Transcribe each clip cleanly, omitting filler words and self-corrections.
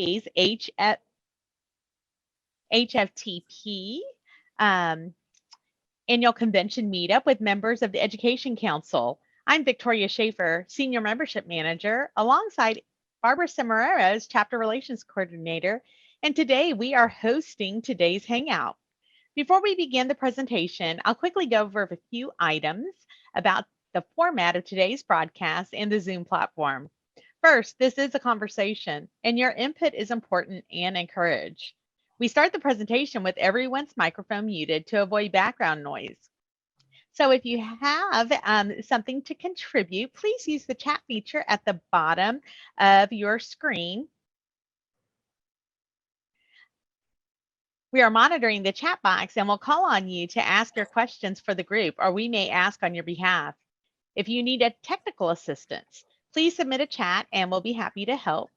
HFTP Annual Convention Meetup with members of the Education Council. I'm Victoria Schaefer, Senior Membership Manager, alongside Barbara Cimareros, Chapter Relations Coordinator, and today we are hosting today's Hangout. Before we begin the presentation, I'll quickly go over a few items about the format of today's broadcast and the Zoom platform. First, this is a conversation, and your input is important and encouraged. We start the presentation with everyone's microphone muted to avoid background noise. So if you have something to contribute, please use the chat feature at the bottom of your screen. We are monitoring the chat box and will call on you to ask your questions for the group, or we may ask on your behalf. If you need a technical assistance, please submit a chat and we'll be happy to help.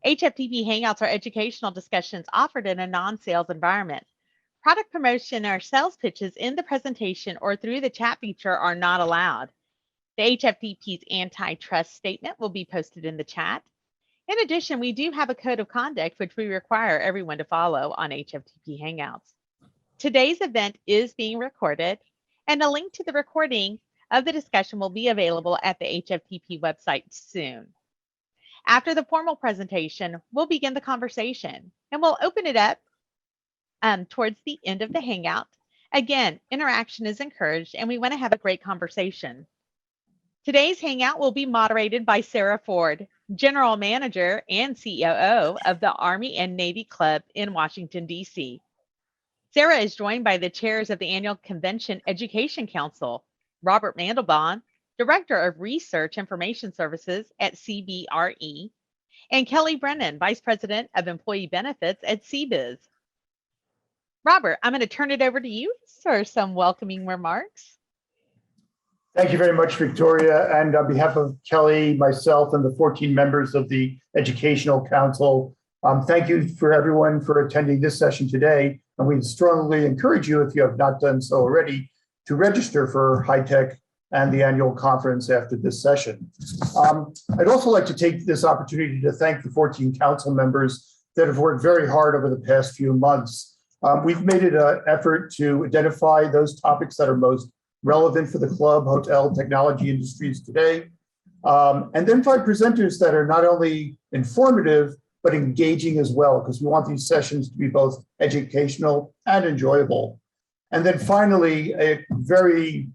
HFTP Hangouts are educational discussions offered in a non-sales environment. Product promotion or sales pitches in the presentation or through the chat feature are not allowed. The HFTP's antitrust statement will be posted in the chat. In addition, we do have a code of conduct which we require everyone to follow on HFTP Hangouts. Today's event is being recorded, and a link to the recording of the discussion will be available at the HFTP website soon. After the formal presentation, we'll begin the conversation, and we'll open it up towards the end of the Hangout. Again, interaction is encouraged, and we want to have a great conversation. Today's Hangout will be moderated by Sarah Ford, General Manager and COO of the Army and Navy Club in Washington, D.C. Sarah is joined by the chairs of the Annual Convention Education Council, Robert Mandelbaum, Director of Research Information Services at CBRE, and Kelly Brennan, Vice President of Employee Benefits at CBiz. Robert, I'm going to turn it over to you for some welcoming remarks. Thank you very much, Victoria. And on behalf of Kelly, myself, and the 14 members of the Educational Council, thank you for everyone for attending this session today. And we strongly encourage you, if you have not done so already, to register for HITECH and the annual conference after this session. I'd also like to take this opportunity to thank the 14 council members that have worked very hard over the past few months. We've made it an effort to identify those topics that are most relevant for the club, hotel, technology industries today, and then find presenters that are not only informative, but engaging as well, because we want these sessions to be both educational and enjoyable. And then finally, a very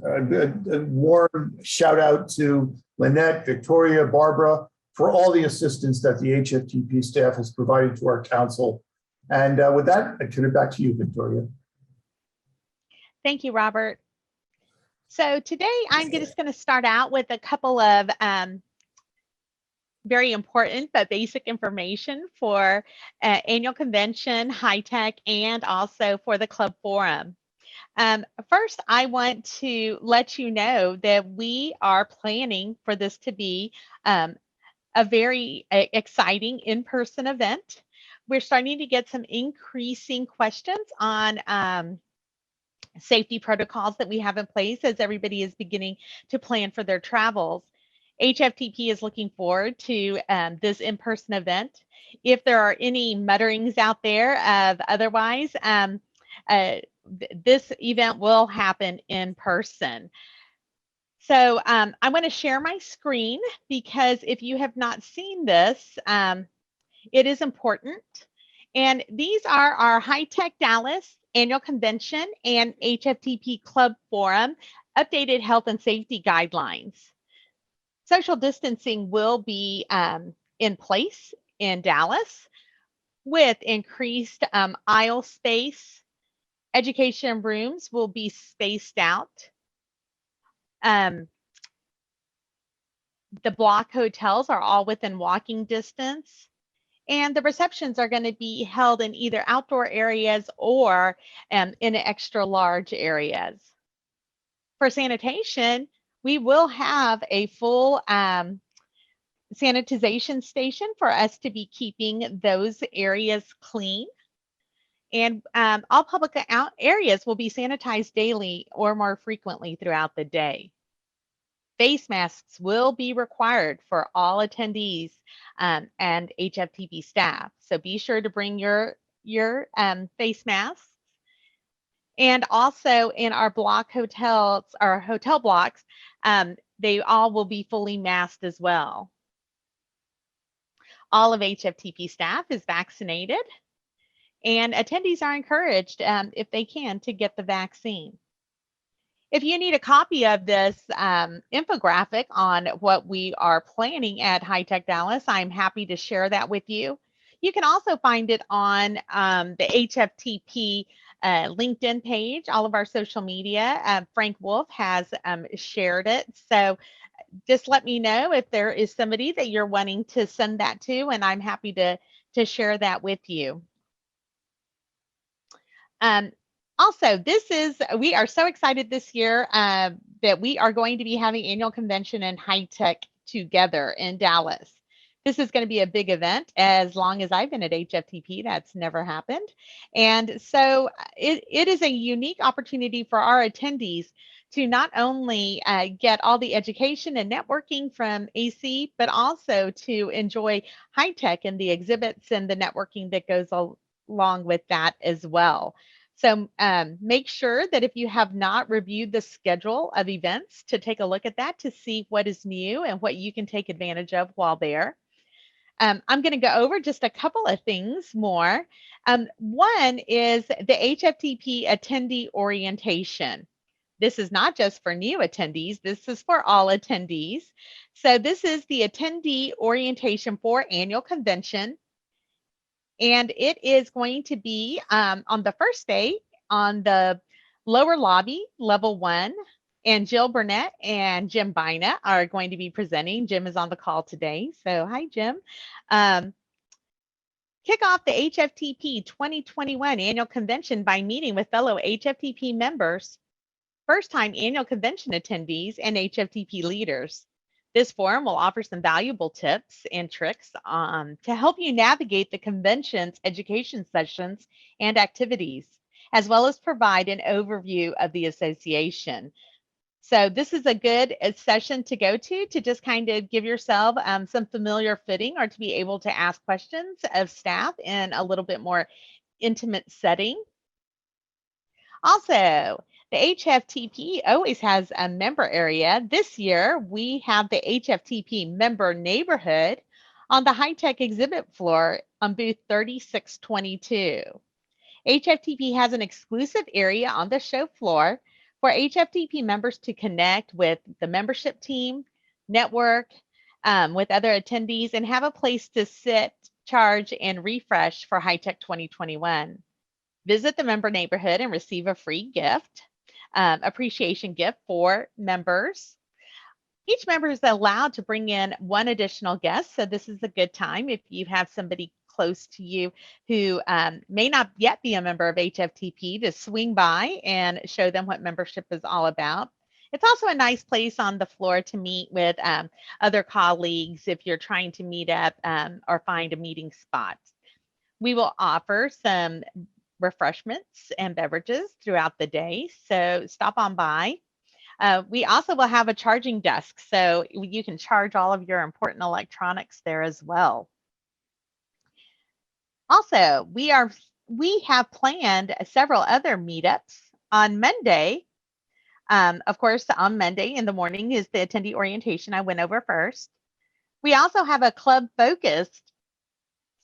warm shout out to Lynette, Victoria, Barbara, for all the assistance that the HFTP staff has provided to our council. And with that, I turn it back to you, Victoria. Thank you, Robert. So today I'm just going to start out with a couple of very important but basic information for annual convention, HITECH, and also for the club forum. First, I want to let you know that we are planning for this to be a very exciting in-person event. We're starting to get some increasing questions on safety protocols that we have in place as everybody is beginning to plan for their travels. HFTP is looking forward to this in-person event. If there are any mutterings out there of otherwise, this event will happen in person. So I want to share my screen because if you have not seen this, it is important. And these are our HITECH Dallas Annual Convention and HFTP Club Forum updated health and safety guidelines. Social distancing will be in place in Dallas with increased aisle space. Education rooms will be spaced out. The block hotels are all within walking distance. And the receptions are going to be held in either outdoor areas or in extra large areas. For sanitation, we will have a full sanitization station for us to be keeping those areas clean. And all public areas will be sanitized daily or more frequently throughout the day. Face masks will be required for all attendees and HFTP staff. So be sure to bring your face masks. And also in our block hotels, our hotel blocks, they all will be fully masked as well. All of HFTP staff is vaccinated, and attendees are encouraged, if they can, to get the vaccine. If you need a copy of this infographic on what we are planning at High Tech Dallas, I'm happy to share that with you. You can also find it on the HFTP LinkedIn page, all of our social media. Frank Wolf has shared it. So just let me know if there is somebody that you're wanting to send that to, and I'm happy to share that with you. Also, we are so excited this year that we are going to be having annual convention and high tech together in Dallas. This is going to be a big event. As long as I've been at HFTP, that's never happened. And so it is a unique opportunity for our attendees to not only get all the education and networking from AC, but also to enjoy high tech and the exhibits and the networking that goes along with that as well. So make sure that if you have not reviewed the schedule of events, to take a look at that to see what is new and what you can take advantage of while there. I'm going to go over just a couple of things more. One is the HFTP attendee orientation. This is not just for new attendees, this is for all attendees. So this is the attendee orientation for annual convention. And it is going to be on the first day on the lower lobby, level 1. And Jill Burnett and Jim Bina are going to be presenting. Jim is on the call today. So hi, Jim. Kick off the HFTP 2021 annual convention by meeting with fellow HFTP members, first-time annual convention attendees, and HFTP leaders. This forum will offer some valuable tips and tricks to help you navigate the convention's education sessions and activities, as well as provide an overview of the association. So this is a good session to go to just kind of give yourself some familiar footing, or to be able to ask questions of staff in a little bit more intimate setting. Also, the HFTP always has a member area. This year, we have the HFTP member neighborhood on the high-tech exhibit floor on booth 3622. HFTP has an exclusive area on the show floor for HFTP members to connect with the membership team, network with other attendees, and have a place to sit, charge, and refresh for High Tech 2021. Visit the member neighborhood and receive a free gift, appreciation gift for members. Each member is allowed to bring in one additional guest, so this is a good time if you have somebody close to you who may not yet be a member of HFTP, to swing by and show them what membership is all about. It's also a nice place on the floor to meet with other colleagues if you're trying to meet up or find a meeting spot. We will offer some refreshments and beverages throughout the day, so stop on by. We also will have a charging desk, so you can charge all of your important electronics there as well. Also, we have planned several other meetups on Monday. Of course, on Monday in the morning is the attendee orientation I went over first. We also have a club-focused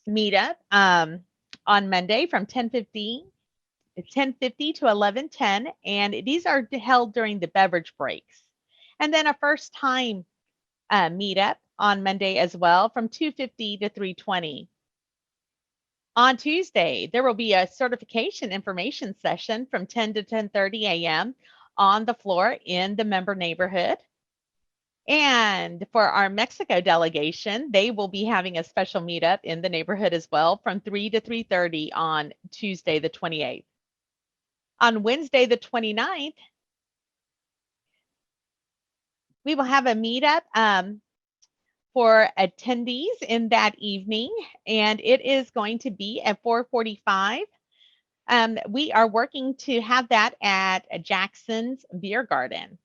meetup on Monday from 10:50 to 11:10, and these are held during the beverage breaks. And then a first-time meetup on Monday as well from 2:50 to 3:20. On Tuesday, there will be a certification information session from 10 to 10:30 a.m. on the floor in the member neighborhood. And for our Mexico delegation, they will be having a special meetup in the neighborhood as well from 3 to 3:30 on Tuesday, the 28th. On Wednesday, the 29th, we will have a meetup for attendees in that evening, and it is going to be at 4:45. We are working to have that at Jackson's Beer Garden.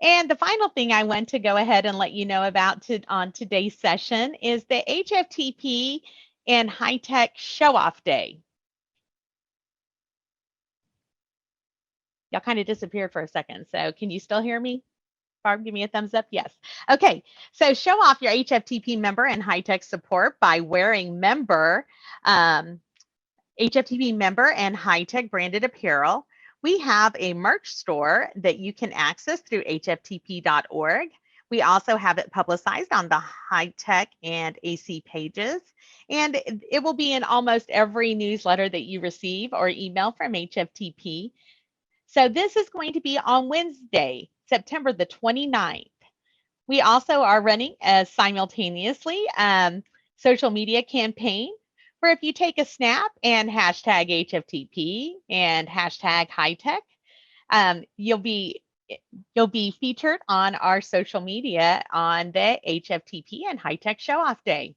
And the final thing I want to go ahead and let you know about on today's session is the HFTP and High Tech Show Off Day. Y'all kind of disappeared for a second. So can you still hear me? Barb, give me a thumbs up. Yes. Okay. So show off your HFTP member and high tech support by wearing HFTP member and high tech branded apparel. We have a merch store that you can access through hftp.org. We also have it publicized on the high tech and AC pages. And it will be in almost every newsletter that you receive or email from HFTP. So this is going to be on Wednesday, September the 29th. We also are running a simultaneously social media campaign where if you take a snap and hashtag HFTP and hashtag high tech, you'll be featured on our social media on the HFTP and high tech show off day.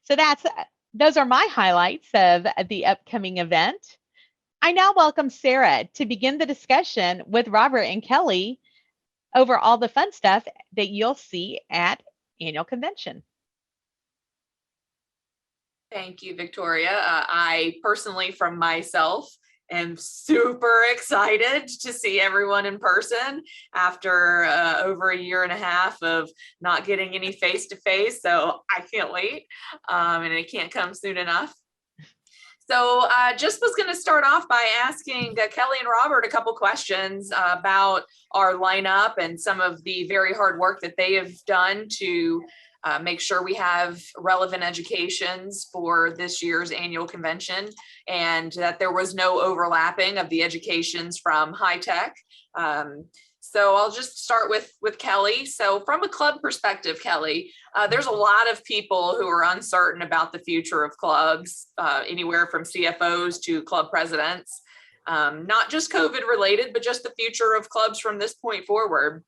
So those are my highlights of the upcoming event. I now welcome Sarah to begin the discussion with Robert and Kelly over all the fun stuff that you'll see at annual convention. Thank you, Victoria. I personally, from myself, am super excited to see everyone in person after over a year and a half of not getting any face-to-face. So I can't wait, and it can't come soon enough. So just was going to start off by asking Kelly and Robert a couple questions about our lineup and some of the very hard work that they have done to make sure we have relevant educations for this year's annual convention and that there was no overlapping of the educations from high tech. So I'll just start with Kelly. So from a club perspective, Kelly, there's a lot of people who are uncertain about the future of clubs, anywhere from CFOs to club presidents, not just COVID related, but just the future of clubs from this point forward.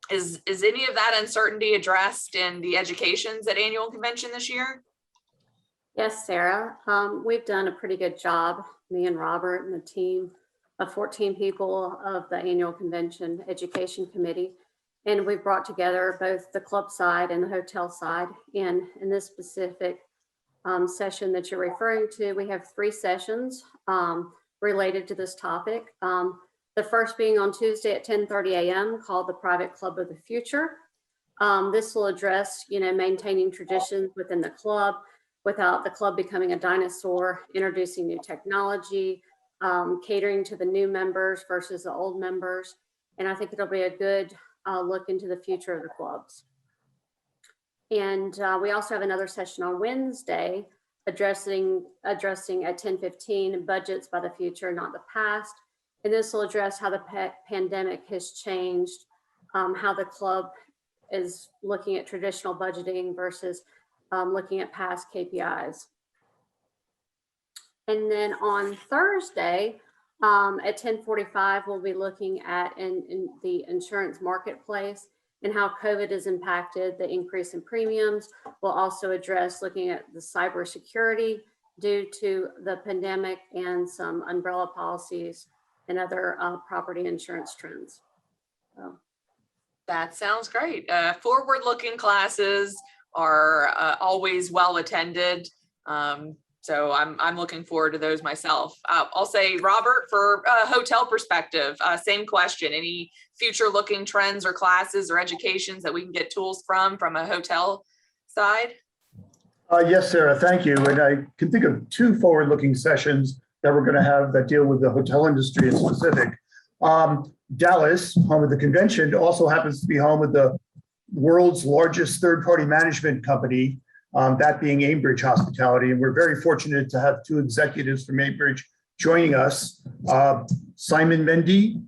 Is any of that uncertainty addressed in the educations at annual convention this year? Yes, Sarah. We've done a pretty good job, me and Robert and the team of 14 people of the annual convention education committee. And we've brought together both the club side and the hotel side. And in this specific session that you're referring to, we have 3 sessions related to this topic. The first being on Tuesday at 10:30 a.m. called the Private Club of the Future. This will address, maintaining traditions within the club without the club becoming a dinosaur, introducing new technology, catering to the new members versus the old members. And I think it'll be a good look into the future of the clubs. And we also have another session on Wednesday addressing at 10:15 budgets by the future, not the past. And this will address how the pandemic has changed, how the club is looking at traditional budgeting versus looking at past KPIs. And then on Thursday at 10:45, we'll be looking at in the insurance marketplace and how COVID has impacted the increase in premiums. We'll also address looking at the cybersecurity due to the pandemic and some umbrella policies and other property insurance trends. So. That sounds great. Forward-looking classes are always well attended. So I'm looking forward to those myself. I'll say, Robert, for a hotel perspective, same question. Any future looking trends or classes or educations that we can get tools from a hotel side? Yes, Sarah, thank you. And I can think of 2 forward-looking sessions that we're going to have that deal with the hotel industry in specific. Dallas, home of the convention, also happens to be home of the world's largest third-party management company, that being Aimbridge Hospitality. And we're very fortunate to have 2 executives from Aimbridge joining us. Simon Mendy,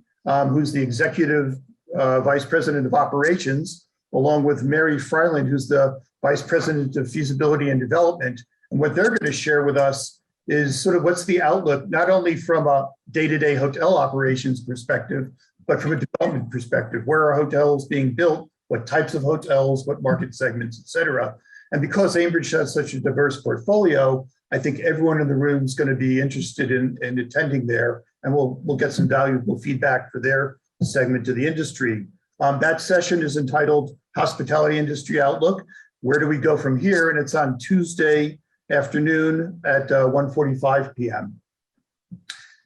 who's the executive vice president of operations, along with Mary Fryland, who's the vice president of feasibility and development. And what they're going to share with us is sort of what's the outlook, not only from a day-to-day hotel operations perspective, but from a development perspective. Where are hotels being built? What types of hotels? What market segments, et cetera? And because Aimbridge has such a diverse portfolio, I think everyone in the room is going to be interested in attending there, and we'll get some valuable feedback for their segment to the industry. That session is entitled Hospitality Industry Outlook. Where do we go from here? And it's on Tuesday afternoon at 1:45 p.m.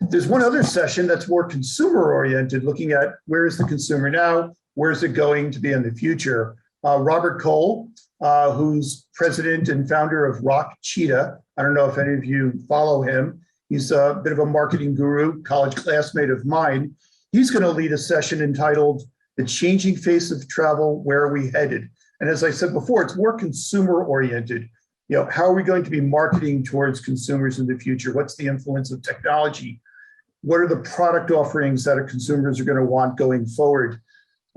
There's one other session that's more consumer oriented, looking at where is the consumer now, where is it going to be in the future. Robert Cole, who's president and founder of Rock Cheetah. I don't know if any of you follow him. He's a bit of a marketing guru, college classmate of mine. He's going to lead a session entitled The Changing Face of Travel, Where Are We Headed? And as I said before, it's more consumer oriented. You know, how are we going to be marketing towards consumers in the future? What's the influence of technology? What are the product offerings that our consumers are going to want going forward?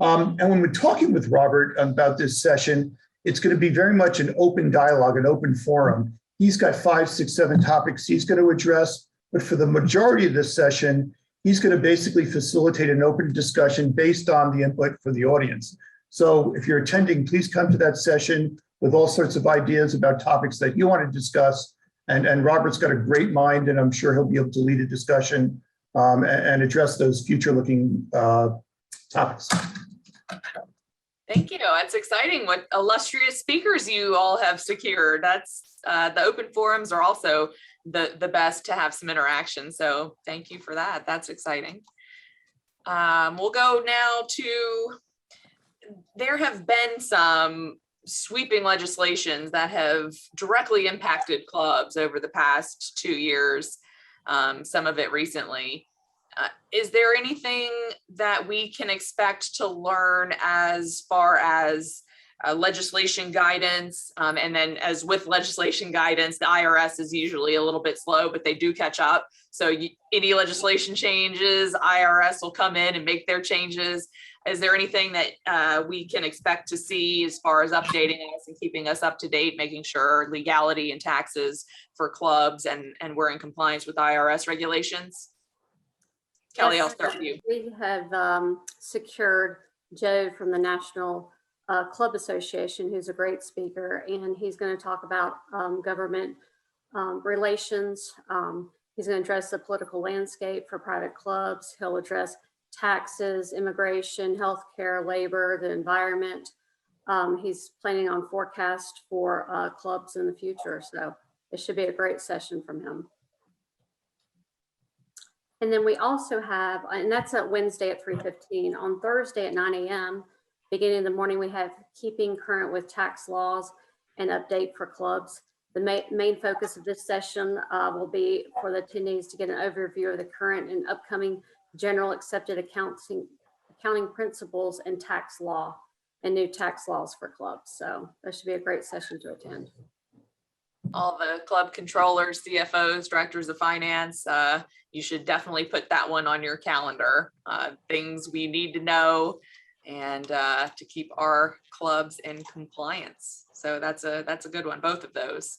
And when we're talking with Robert about this session, it's going to be very much an open dialogue, an open forum. He's got 5, 6, 7 topics he's going to address, but for the majority of this session, he's going to basically facilitate an open discussion based on the input for the audience. So if you're attending, please come to that session with all sorts of ideas about topics that you want to discuss. And Robert's got a great mind, and I'm sure he'll be able to lead a discussion and address those future-looking topics. Thank you. That's exciting. What illustrious speakers you all have secured. That's the open forums are also the best to have some interaction. So thank you for that. That's exciting. We'll go now to, there have been some sweeping legislations that have directly impacted clubs over the past 2 years, some of it recently. Is there anything that we can expect to learn as far as legislation guidance? And then as with legislation guidance, the IRS is usually a little bit slow, but they do catch up. So any legislation changes, IRS will come in and make their changes. Is there anything that we can expect to see as far as updating us and keeping us up to date, making sure legality and taxes for clubs and we're in compliance with IRS regulations? Kelly, I'll start with you. We have secured Joe from the National Club Association, who's a great speaker, and he's going to talk about government relations. He's going to address the political landscape for private clubs. He'll address taxes, immigration, healthcare, labor, the environment. He's planning on forecast for clubs in the future. So it should be a great session from him. And then we also have, and that's at Wednesday at 3:15. On Thursday at 9 a.m., beginning of the morning, we have Keeping Current with Tax Laws and Update for Clubs. The main focus of this session will be for the attendees to get an overview of the current and upcoming general accepted accounting principles and tax law and new tax laws for clubs. So that should be a great session to attend. All the club controllers, CFOs, directors of finance, you should definitely put that one on your calendar. Things we need to know and to keep our clubs in compliance. So that's a good one, both of those.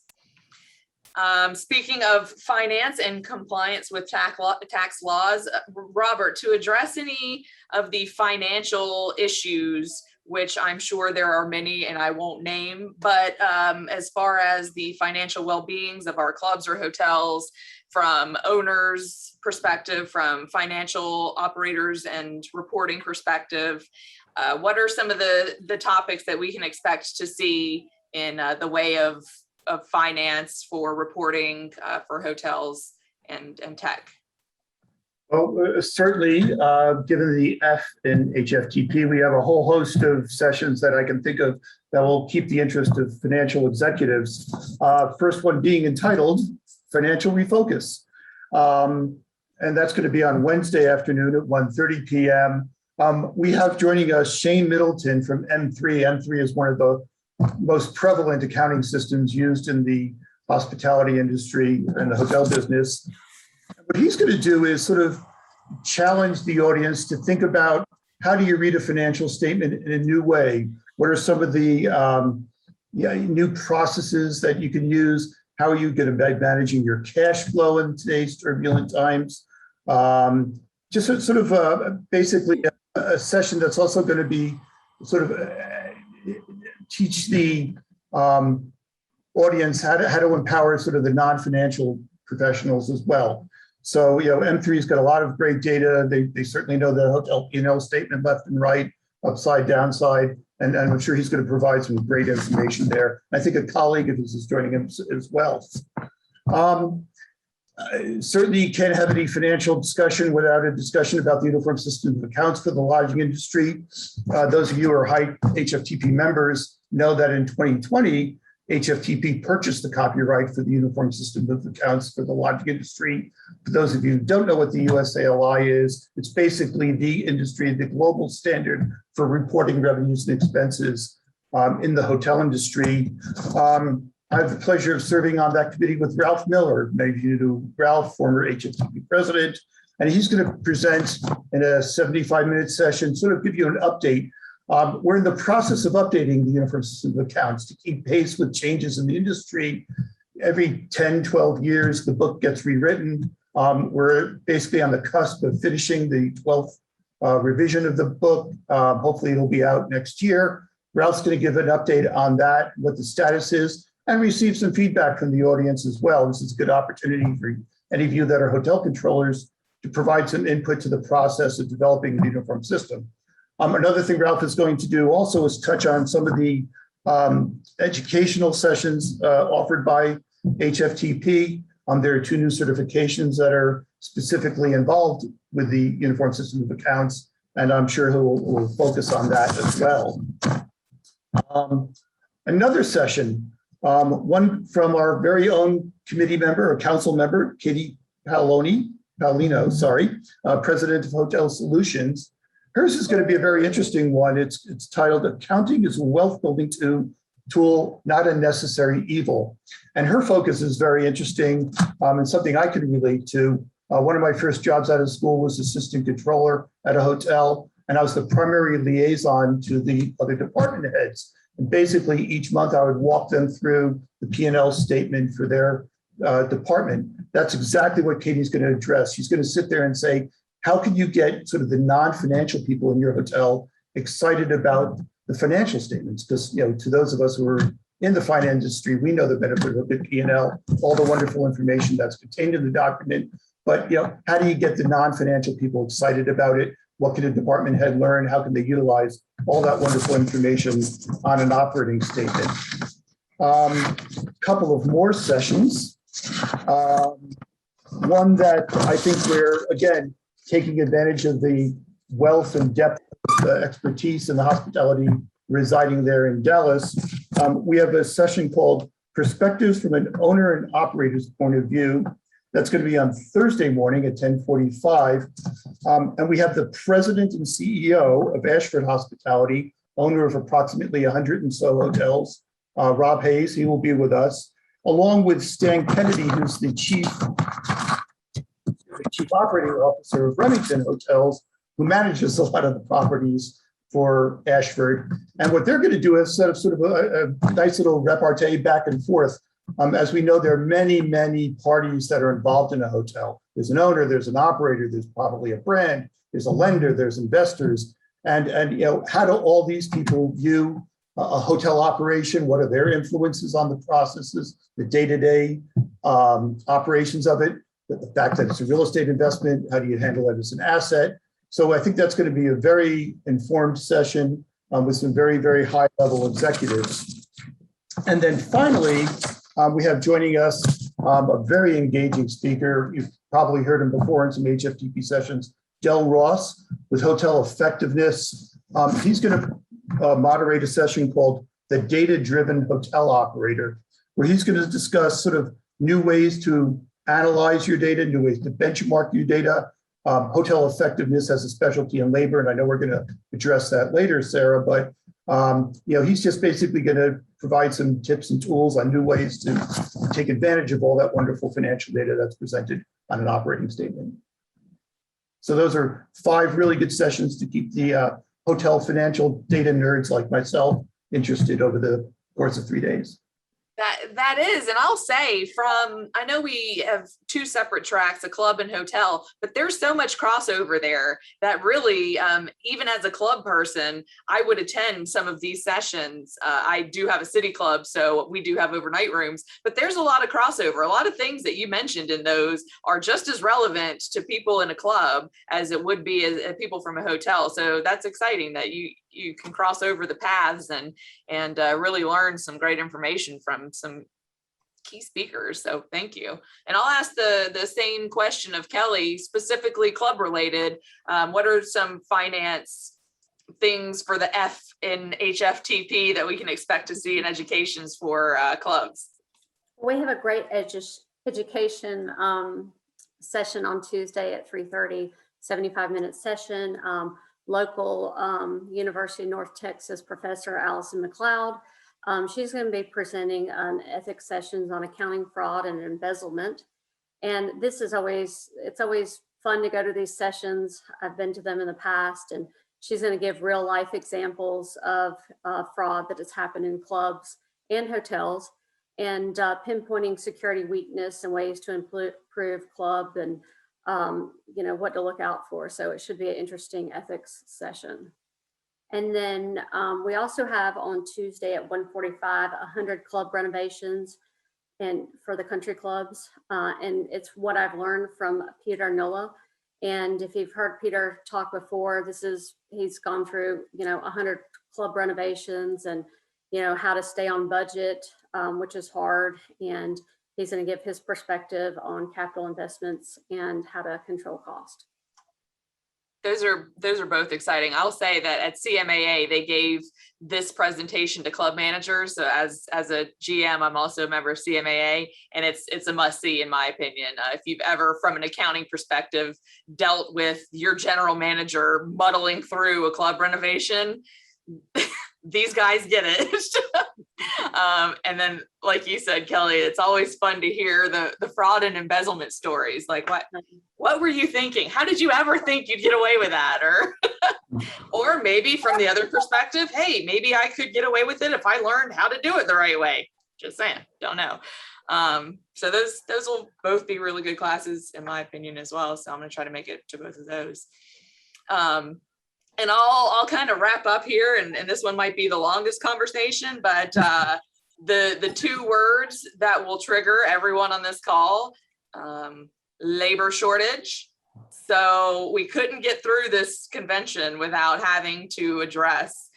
Speaking of finance and compliance with tax laws, Robert, to address any of the financial issues, which I'm sure there are many and I won't name, but as far as the financial well-beings of our clubs or hotels, from owners' perspective, from financial operators and reporting perspective, what are some of the topics that we can expect to see in the way of finance for reporting for hotels and tech? Well, certainly, given the F in HFTP, we have a whole host of sessions that I can think of that will keep the interest of financial executives. First one being entitled Financial Refocus. And that's going to be on Wednesday afternoon at 1:30 p.m. We have joining us Shane Middleton from M3. M3 is one of the most prevalent accounting systems used in the hospitality industry and the hotel business. What he's going to do is sort of challenge the audience to think about how do you read a financial statement in a new way? What are some of the new processes that you can use? How are you going to be managing your cash flow in today's turbulent times? Just sort of basically a session that's also going to be sort of teach the audience how to empower sort of the non-financial professionals as well. So, M3's got a lot of great data. They certainly know the hotel P&L statement left and right, upside, downside, and I'm sure he's going to provide some great information there. I think a colleague of his is joining him as well. Certainly you can't have any financial discussion without a discussion about the uniform system of accounts for the lodging industry. Those of you who are high HFTP members know that in 2020, HFTP purchased the copyright for the uniform system of accounts for the lodging industry. For those of you who don't know what the USALI is, it's basically the industry, the global standard for reporting revenues and expenses in the hotel industry. I have the pleasure of serving on that committee with Ralph Miller. Many of you know Ralph, former HFTP president, and he's going to present in a 75-minute session, sort of give you an update. We're in the process of updating the uniform system of accounts to keep pace with changes in the industry. Every 10, 12 years, the book gets rewritten. We're basically on the cusp of finishing the 12th revision of the book. Hopefully it'll be out next year. Ralph's going to give an update on that, what the status is, and receive some feedback from the audience as well. This is a good opportunity for any of you that are hotel controllers to provide some input to the process of developing the uniform system. Another thing Ralph is going to do also is touch on some of the educational sessions offered by HFTP. There are 2 new certifications that are specifically involved with the uniform system of accounts, and I'm sure he will focus on that as well. Another session, one from our very own committee member or council member, Katie Paolino, president of Hotel Solutions. Hers is going to be a very interesting one. It's titled "Accounting is a Wealth Building Tool, Not a Necessary Evil." And her focus is very interesting and something I can relate to. One of my first jobs out of school was assistant controller at a hotel, and I was the primary liaison to the other department heads. And basically each month I would walk them through the P&L statement for their department. That's exactly what Katie's going to address. She's going to sit there and say, how can you get sort of the non-financial people in your hotel excited about the financial statements? Because, to those of us who are in the finance industry, we know the benefit of a good P&L, all the wonderful information that's contained in the document. But, how do you get the non-financial people excited about it? What can a department head learn? How can they utilize all that wonderful information on an operating statement? Couple of more sessions. One that I think we're, again, taking advantage of the wealth and depth of the expertise and the hospitality residing there in Dallas. We have a session called Perspectives from an Owner and Operator's Point of View. That's going to be on Thursday morning at 10:45. And we have the president and CEO of Ashford Hospitality, owner of approximately 100 and so hotels, Rob Hayes. He will be with us, along with Stan Kennedy, who's the chief operating officer of Remington Hotels, who manages a lot of the properties for Ashford. And what they're going to do is set up sort of a nice little repartee back and forth. As we know, there are many, many parties that are involved in a hotel. There's an owner, there's an operator, there's probably a brand, there's a lender, there's investors. And how do all these people view a hotel operation? What are their influences on the processes, the day-to-day operations of it? The fact that it's a real estate investment, how do you handle it as an asset? So I think that's going to be a very informed session with some very, very high-level executives. And then finally, we have joining us a very engaging speaker. You've probably heard him before in some HFTP sessions, Del Ross with Hotel Effectiveness. He's going to moderate a session called The Data-Driven Hotel Operator, where he's going to discuss sort of new ways to analyze your data, new ways to benchmark your data. Hotel effectiveness has a specialty in labor, and I know we're going to address that later, Sarah, but he's just basically going to provide some tips and tools on new ways to take advantage of all that wonderful financial data that's presented on an operating statement. So those are 5 really good sessions to keep the hotel financial data nerds like myself interested over the course of 3 days. That is, and I'll say I know we have two separate tracks, a club and hotel, but there's so much crossover there that really, even as a club person, I would attend some of these sessions. I do have a city club, so we do have overnight rooms, but there's a lot of crossover. A lot of things that you mentioned in those are just as relevant to people in a club as it would be as people from a hotel. So that's exciting that you can cross over the paths and really learn some great information from some key speakers. So thank you. And I'll ask the same question of Kelly, specifically club related. What are some finance things for the F in HFTP that we can expect to see in educations for clubs? We have a great education session on Tuesday at 3:30, 75-minute session. Local University of North Texas professor Allison McLeod. She's going to be presenting on ethics sessions on accounting fraud and embezzlement. And it's always fun to go to these sessions. I've been to them in the past, and she's going to give real life examples of fraud that has happened in clubs and hotels, and pinpointing security weakness and ways to improve club and what to look out for. So it should be an interesting ethics session. And then we also have on Tuesday at 1:45, 100 club renovations and for the country clubs. And it's what I've learned from Peter Nola. And if you've heard Peter talk before, he's gone through, 100 club renovations and, how to stay on budget, which is hard. And he's going to give his perspective on capital investments and how to control cost. Those are both exciting. I'll say that at CMAA, they gave this presentation to club managers. So as a GM, I'm also a member of CMAA, and it's a must see in my opinion. If you've ever, from an accounting perspective, dealt with your general manager muddling through a club renovation, these guys get it. And then, like you said, Kelly, it's always fun to hear the fraud and embezzlement stories. Like, what were you thinking? How did you ever think you'd get away with that? Or maybe from the other perspective, hey, maybe I could get away with it if I learned how to do it the right way. Just saying, don't know. So those will both be really good classes in my opinion as well. So I'm going to try to make it to both of those. And I'll kind of wrap up here, and this one might be the longest conversation, but the two words that will trigger everyone on this call, labor shortage. So we couldn't get through this convention without having to address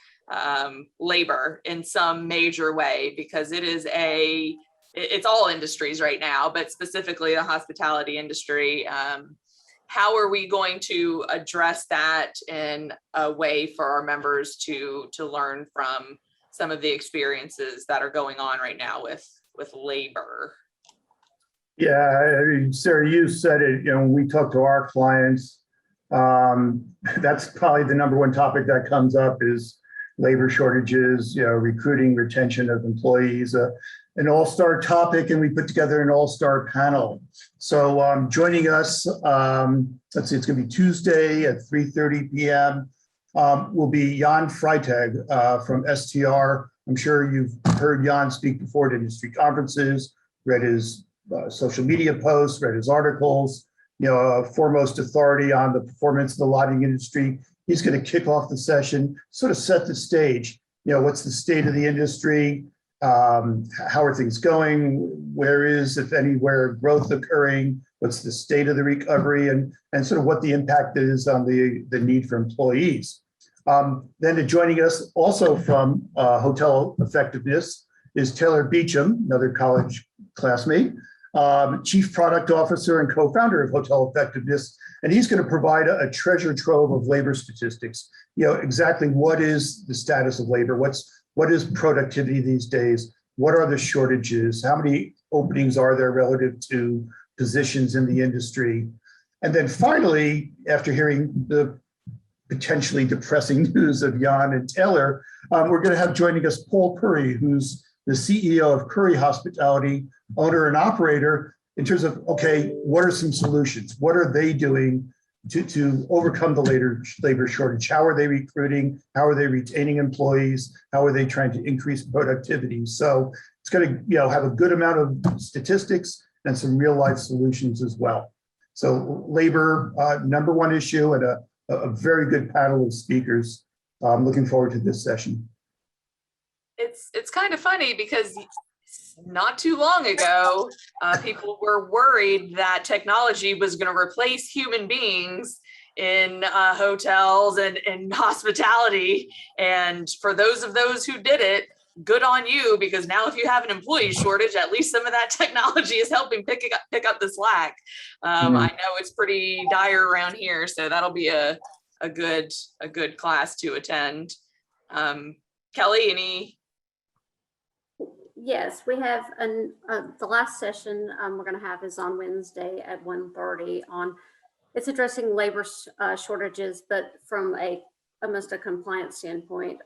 labor in some major way, because it's all industries right now, but specifically the hospitality industry. How are we going to address that in a way for our members to learn from some of the experiences that are going on right now with labor? Yeah, I mean, Sarah, you said it, when we talk to our clients, that's probably the number one topic that comes up is labor shortages, recruiting, retention of employees, an all-star topic, and we put together an all-star panel. So joining us, let's see, it's going to be Tuesday at 3:30 p.m. Will be Jan Freitag from STR. I'm sure you've heard Jan speak before at industry conferences, read his social media posts, read his articles, a foremost authority on the performance of the lodging industry. He's going to kick off the session, sort of set the stage. What's the state of the industry? How are things going? Where is, if anywhere, growth occurring? What's the state of the recovery, and sort of what the impact is on the need for employees? Then joining us also from Hotel Effectiveness is Taylor Beecham, another college classmate, Chief Product Officer and co-founder of Hotel Effectiveness. And he's going to provide a treasure trove of labor statistics. Exactly what is the status of labor? What is productivity these days? What are the shortages? How many openings are there relative to positions in the industry? And then finally, after hearing the potentially depressing news of Jan and Taylor, we're going to have joining us Paul Curry, who's the CEO of Curry Hospitality, owner and operator, in terms of, okay, what are some solutions? What are they doing to overcome the labor shortage? How are they recruiting? How are they retaining employees? How are they trying to increase productivity? So It's going to, have a good amount of statistics and some real life solutions as well. So labor, number one issue, and a very good panel of speakers. I'm looking forward to this session. It's kind of funny because not too long ago, people were worried that technology was going to replace human beings in hotels and hospitality. And for those who did it, good on you, because now if you have an employee shortage, at least some of that technology is helping pick up the slack. I know it's pretty dire around here, so that'll be a good class to attend. Kelly, any? Yes, we have the last session we're going to have is on Wednesday at 1:30 on, it's addressing labor shortages, but from almost a compliance standpoint.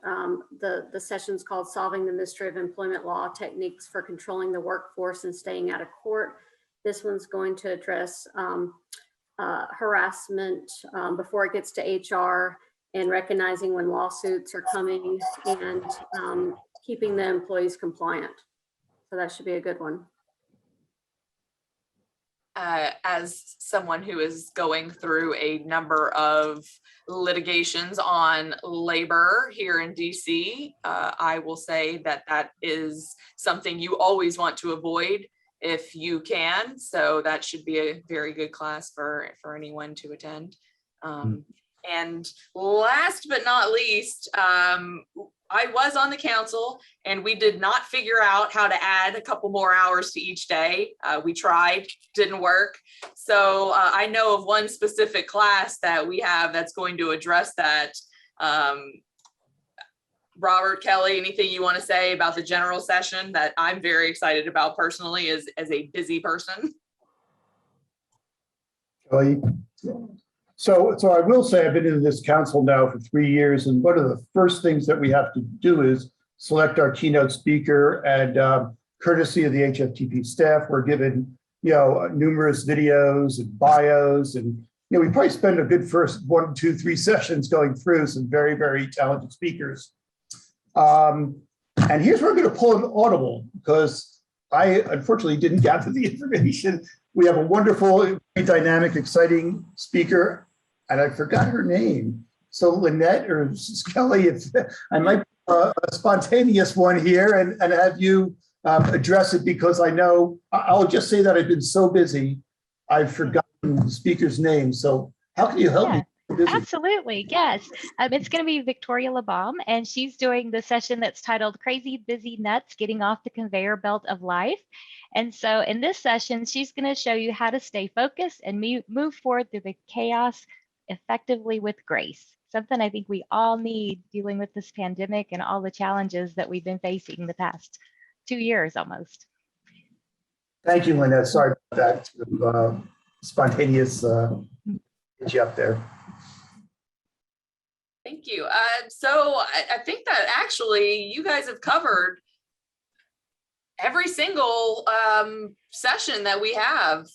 The session's called Solving the Mystery of Employment Law, Techniques for Controlling the Workforce and Staying Out of Court. This one's going to address harassment before it gets to HR, and recognizing when lawsuits are coming, and keeping the employees compliant. So that should be a good one. As someone who is going through a number of litigations on labor here in DC, I will say that is something you always want to avoid if you can. So that should be a very good class for anyone to attend. And last but not least, I was on the council and we did not figure out how to add a couple more hours to each day. We tried, didn't work. So I know of one specific class that we have that's going to address that. Robert, Kelly, anything you want to say about the general session that I'm very excited about personally as a busy person? Kelly? So I will say I've been in this council now for 3 years, and one of the first things that we have to do is select our keynote speaker, and courtesy of the HFTP staff, we're given, numerous videos and bios, and we probably spend a good first 1, 2, 3 sessions going through some very, very talented speakers. And here's where I'm going to pull an audible, because I unfortunately didn't gather the information. We have a wonderful, very dynamic, exciting speaker, and I forgot her name. So Lynette or Kelly, if I might a spontaneous one here and have you address it, because I know, I'll just say that I've been so busy, I've forgotten the speaker's name. So how can you help me? Absolutely, yes. It's going to be Victoria Lebaum, and she's doing the session that's titled Crazy Busy Nuts, Getting Off the Conveyor Belt of Life. And so in this session, she's going to show you how to stay focused and move forward through the chaos effectively with grace. Something I think we all need dealing with this pandemic and all the challenges that we've been facing the past 2 years almost. Thank you, Lynette. Sorry about that spontaneous get you up there. Thank you. So I think that actually you guys have covered every single session that we have.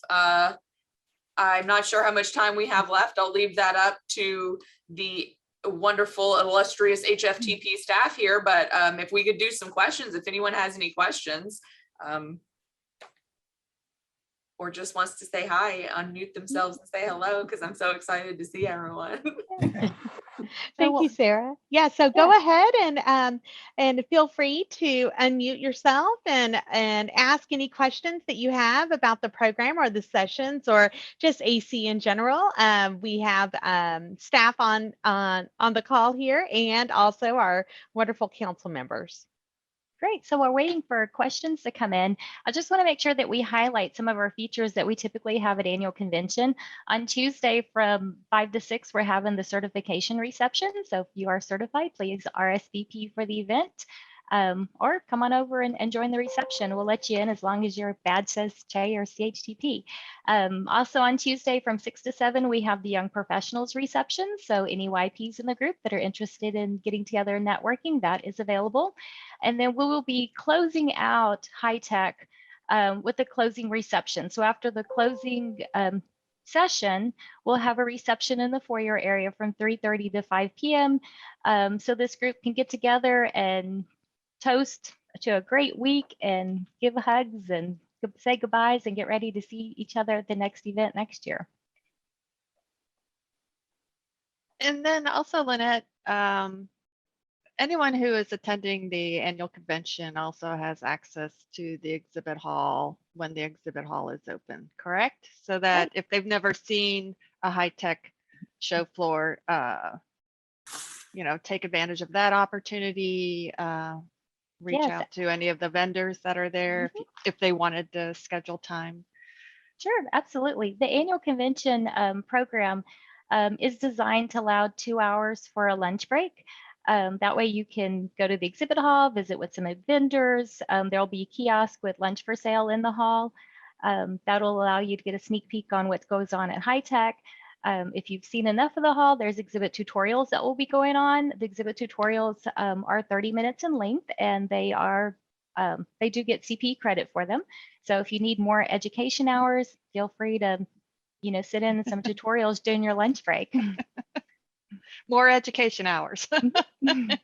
I'm not sure how much time we have left. I'll leave that up to the wonderful, illustrious HFTP staff here. But if we could do some questions, if anyone has any questions, or just wants to say hi, unmute themselves and say hello, because I'm so excited to see everyone. Thank you, Sarah. Yeah, so go ahead and feel free to unmute yourself and ask any questions that you have about the program or the sessions or just AC in general. We have staff on the call here, and also our wonderful council members. Great. So we're waiting for questions to come in. I just want to make sure that we highlight some of our features that we typically have at annual convention. On Tuesday from 5 to 6, we're having the certification reception. So if you are certified, please RSVP for the event, or come on over and join the reception. We'll let you in as long as your badge says CHE or CHTP. Also on Tuesday from 6 to 7, we have the Young Professionals reception. So any YPs in the group that are interested in getting together and networking, that is available. And then we will be closing out high tech with a closing reception. So after the closing session, we'll have a reception in the foyer area from 3:30 to 5 p.m. So this group can get together and toast to a great week and give hugs and say goodbyes and get ready to see each other at the next event next year. And then also, Lynette, anyone who is attending the annual convention also has access to the exhibit hall when the exhibit hall is open, correct? So that if they've never seen a high-tech show floor, take advantage of that opportunity, reach Yes. out to any of the vendors that are there if they wanted to schedule time. Sure, absolutely. The annual convention program is designed to allow 2 hours for a lunch break. That way you can go to the exhibit hall, visit with some vendors. There'll be a kiosk with lunch for sale in the hall. That'll allow you to get a sneak peek on what goes on at High Tech. If you've seen enough of the hall, there's exhibit tutorials that will be going on. The exhibit tutorials are 30 minutes in length, and they do get CP credit for them. So if you need more education hours, feel free to, sit in some tutorials during your lunch break. More education hours.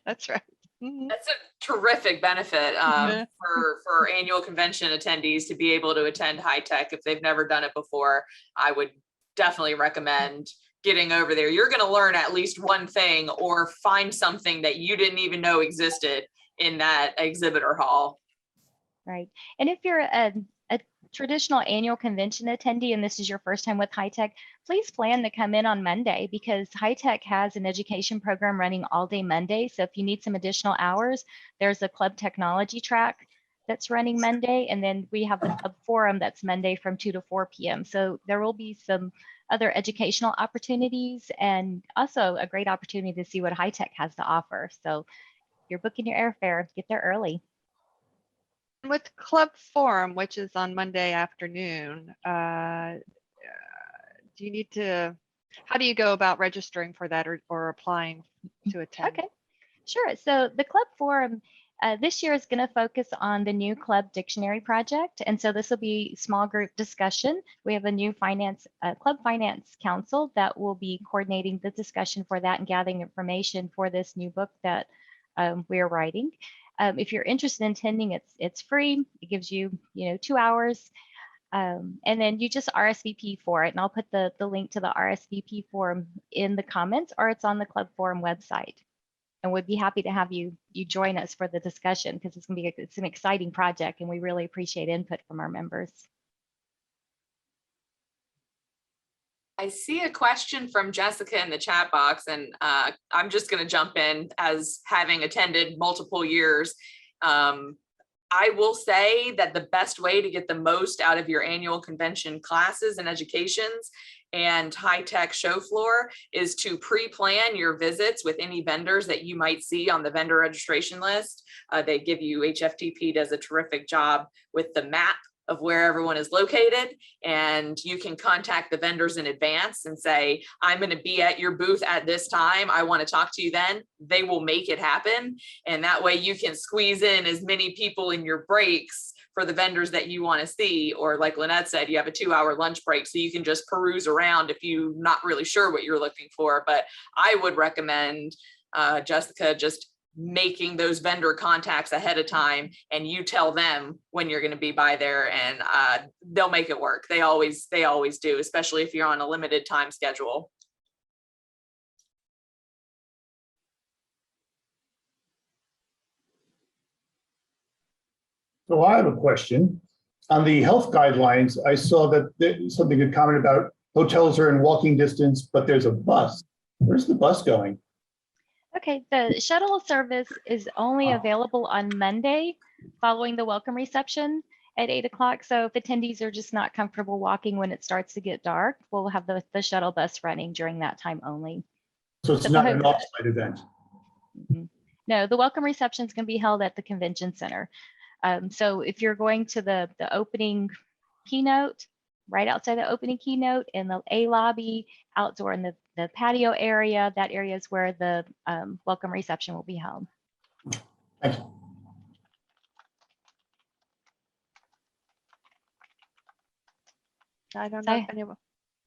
That's right. That's a terrific benefit for annual convention attendees to be able to attend High Tech. If they've never done it before, I would definitely recommend getting over there. You're going to learn at least one thing or find something that you didn't even know existed in that exhibitor hall. Right. And if you're a traditional annual convention attendee and this is your first time with High Tech, please plan to come in on Monday because High Tech has an education program running all day Monday. So if you need some additional hours, there's a club technology track that's running Monday. And then we have a forum that's Monday from 2 to 4 p.m. So there will be some other educational opportunities and also a great opportunity to see what High Tech has to offer. So if you're booking your airfare, get there early. With Club Forum, which is on Monday afternoon, do you need to, how do you go about registering for that or applying to attend? Okay, sure. So the Club Forum this year is going to focus on the new club dictionary project. And so this will be small group discussion. We have a new club finance council that will be coordinating the discussion for that and gathering information for this new book that we are writing. If you're interested in attending, it's free. It gives you, 2 hours. And then you just RSVP for it. And I'll put the link to the RSVP form in the comments, or it's on the Club Forum website. And we'd be happy to have you join us for the discussion because it's an exciting project and we really appreciate input from our members. I see a question from Jessica in the chat box, and I'm just going to jump in as having attended multiple years. I will say that the best way to get the most out of your annual convention classes and educations and High Tech show floor is to pre-plan your visits with any vendors that you might see on the vendor registration list. They give you, HFTP does a terrific job with the map of where everyone is located, and you can contact the vendors in advance and say, I'm going to be at your booth at this time. I want to talk to you then. They will make it happen. And that way you can squeeze in as many people in your breaks for the vendors that you want to see. Or like Lynette said, you have a 2-hour lunch break, so you can just peruse around if you're not really sure what you're looking for. But I would recommend, Jessica, just making those vendor contacts ahead of time, and you tell them when you're going to be by there, and they'll make it work. They always do, especially if you're on a limited time schedule. So I have a question. On the health guidelines, I saw that something had commented about hotels are in walking distance, but there's a bus. Where's the bus going? Okay, the shuttle service is only available on Monday following the welcome reception at 8 o'clock. So if attendees are just not comfortable walking when it starts to get dark, we'll have the shuttle bus running during that time only. So it's not an off-site event. No, the welcome reception is going to be held at the convention center. So if you're going to the opening keynote, right outside the opening keynote in the A lobby, outdoor in the patio area, that area is where the welcome reception will be held. Thank you. I don't know if anyone.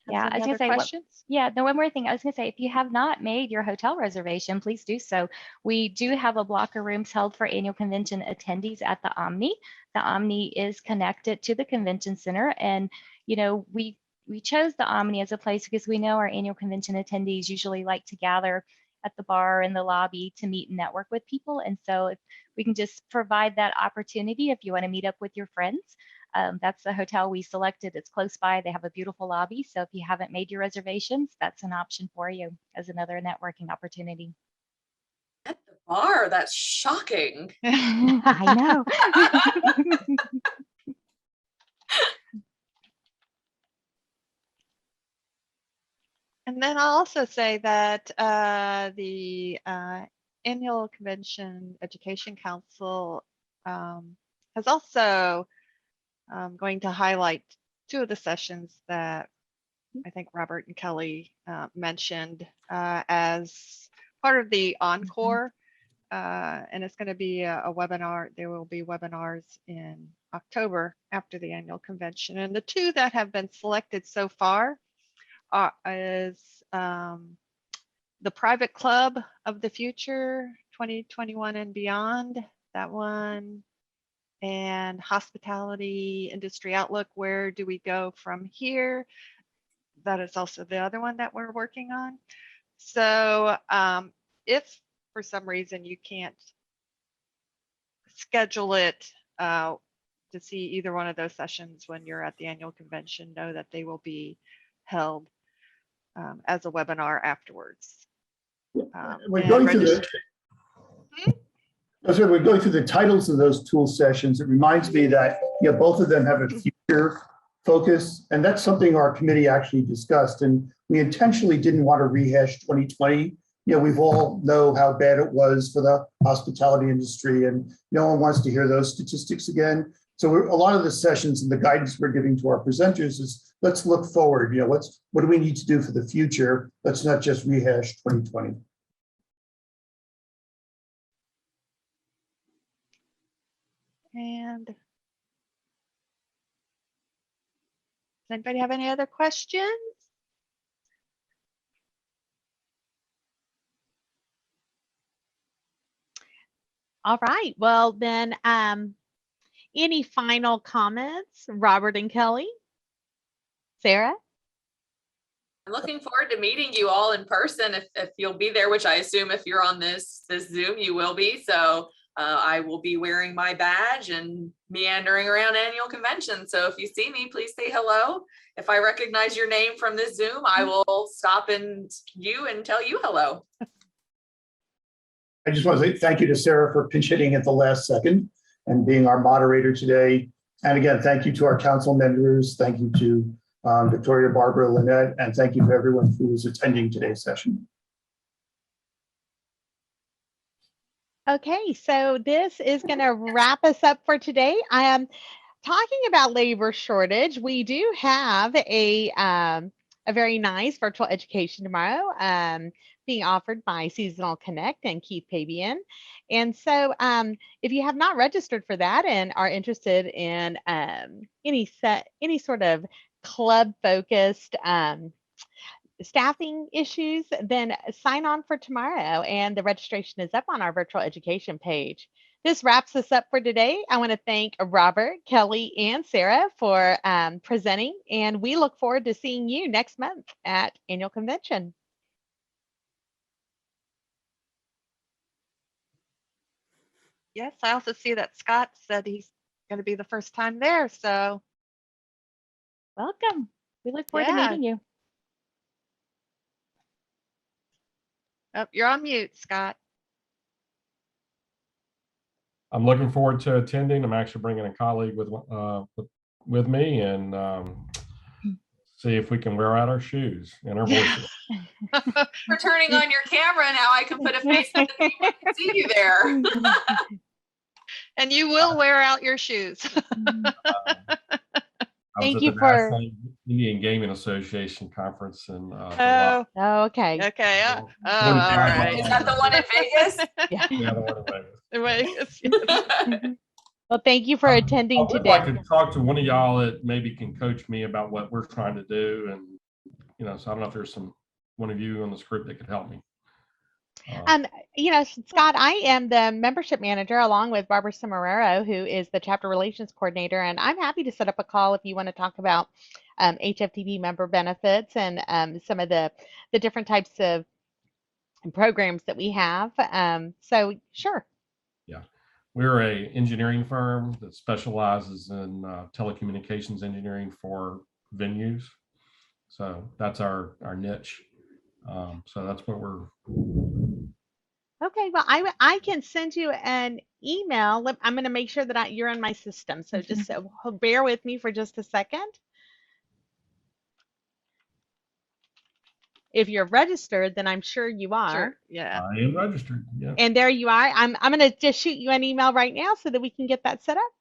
Yeah, I was Any gonna other say, questions? yeah, the one more thing I was gonna say, if you have not made your hotel reservation, please do so. We do have a block of rooms held for annual convention attendees at the Omni. The Omni is connected to the convention center, and we chose the Omni as a place because we know our annual convention attendees usually like to gather at the bar in the lobby to meet and network with people. And so if we can just provide that opportunity, if you want to meet up with your friends, that's the hotel we selected. It's close by. They have a beautiful lobby. So if you haven't made your reservations, that's an option for you as another networking opportunity. At the bar, that's shocking. I know. And then I'll also say that the Annual Convention Education Council has also going to highlight two of the sessions that I think Robert and Kelly mentioned as part of the encore. And it's going to be a webinar. There will be webinars in October after the annual convention. And the two that have been selected so far is the Private Club of the Future 2021 and Beyond, that one, and Hospitality Industry Outlook, Where Do We Go From Here? That is also the other one that we're working on. So if for some reason you can't schedule it to see either one of those sessions when you're at the annual convention, know that they will be held as a webinar afterwards. We're going through we're going through the titles of those tool sessions. It reminds me that both of them have a future focus, and that's something our committee actually discussed. And we intentionally didn't want to rehash 2020. We've all know how bad it was for the hospitality industry, and no one wants to hear those statistics again. So a lot of the sessions and the guidance we're giving to our presenters is let's look forward. What do we need to do for the future? Let's not just rehash 2020. And does anybody have any other questions? All right. Well, then, any final comments, Robert and Kelly? Sarah? I'm looking forward to meeting you all in person if you'll be there, which I assume if you're on this Zoom, you will be. So I will be wearing my badge and meandering around annual convention. So if you see me, please say hello. If I recognize your name from this Zoom, I will stop and tell you hello. I just want to say thank you to Sarah for pinch hitting at the last second and being our moderator today. And again, thank you to our council members. Thank you to Victoria, Barbara, Lynette, and thank you to everyone who is attending today's session. Okay, so this is going to wrap us up for today. I am talking about labor shortage. We do have a very nice virtual education tomorrow being offered by Seasonal Connect and Keith Pabian. And so if you have not registered for that and are interested in any sort of club focused staffing issues, then sign on for tomorrow, and the registration is up on our virtual education page. This wraps us up for today. I want to thank Robert, Kelly, and Sarah for presenting, and we look forward to seeing you next month at Annual Convention. Yes, I also see that Scott said he's going to be the first time there. So Welcome. We look forward to meeting you. Oh, you're on mute, Scott. I'm looking forward to attending. I'm actually bringing a colleague with me, and see if we can wear out our shoes and our voices. For turning on your camera, now I can put a face on the camera and see you there. And you will wear out your shoes. Thank you for National Indian Gaming Association conference and Oh, okay. okay. All right. right. Is that the one in Vegas? Yeah. yeah, the one in Vegas. Vegas. Well, thank you for attending I would today. like to talk to one of y'all that maybe can coach me about what we're trying to do and so I don't know if there's one of you on this group that could help me. Scott, I am the membership manager along with Barbara Cimarero, who is the chapter relations coordinator, and I'm happy to set up a call if you want to talk about HFTP member benefits and some of the different types of programs that we have. So sure. Yeah, we're a engineering firm that specializes in telecommunications engineering for venues. So that's our niche. So that's what we're. Okay, well, I can send you an email. I'm going to make sure that you're in my system. So just bear with me for just a second. If you're registered, then I'm sure you are. Sure. Yeah. I am registered. Yeah. And there you are. I'm going to just shoot you an email right now so that we can get that set up.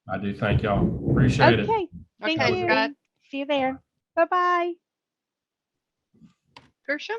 I do. Thank y'all. Appreciate it. Okay. Thank Okay, you. Scott. See you there. Bye-bye. Gershom?